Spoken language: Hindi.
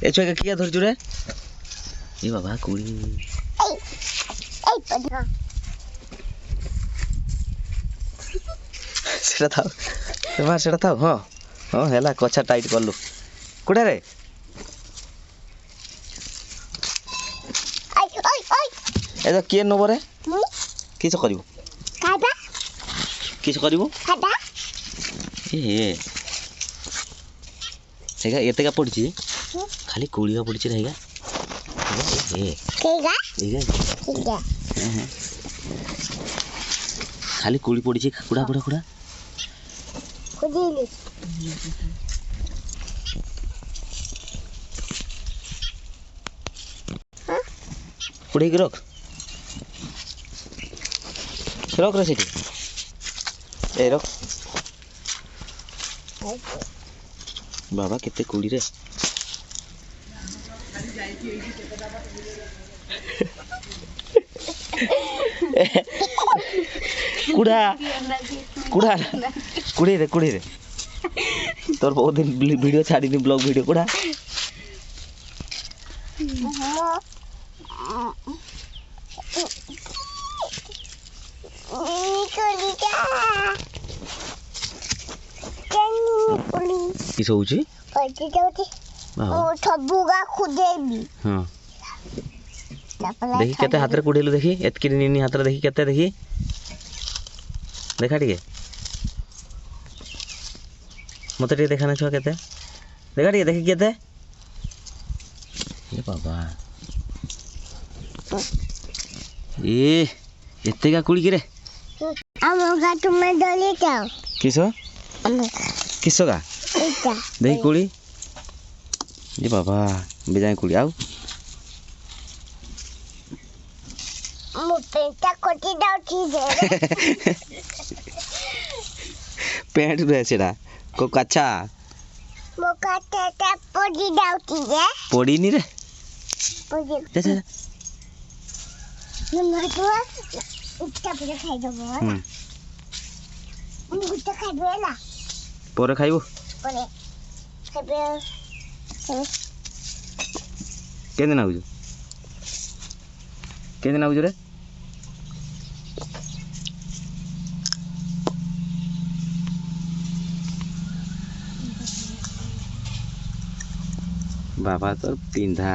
ए छुआ किया धरचु रे ए बाबा कुड़ी सेटा था तुम्हार सेटा था हां हां हैला कछा टाइट करलु कुडा रे ए तो के नबो रे किछ करिवो खाबा किछ करिवो खाबा ए हेगा एते का पड़ची खाली कोड़िया पड़ची रहेगा ए केगा एगा खाली कोड़ी पड़ची कुड़ा कुड़ा कुड़ा कुडीली हां कुड़ी के रख रे सेठी ए रख बाबा केते कोड़ी रे कुड़ा कुड़ा कुड़ी रे तोर बहुत दिन वीडियो छाड़ी दी ब्लॉग वीडियो कुड़ा किस होउची ओटी जाउती ओ ठबुगा खुदेबी हां देखि केते हाथ रे कुडेलु देखि एतकी निनी हाथ रे देखि केते देखि देखा ठीक मते टे देखाना छ केते देखा ठीक देखि केते ए बाबा ए एते का कुड़ी रे हमगा तुमे डली जाओ किसो किसो का देखि कुड़ी ए बाबा बेजाय कुड़ी आउ मो पेटा कोटी डाउटी जे पेंट रे सेडा को कच्चा मो काटा पोडी डाउटी जे पोडी नी रे पोडी जा जा न तो उठा पे खाइ दबो गुट्टा खाइबे ना पोरे खाइबो पोरे खाइबे केने नाउजु केने नाउजु रे बाबा तो पिंधा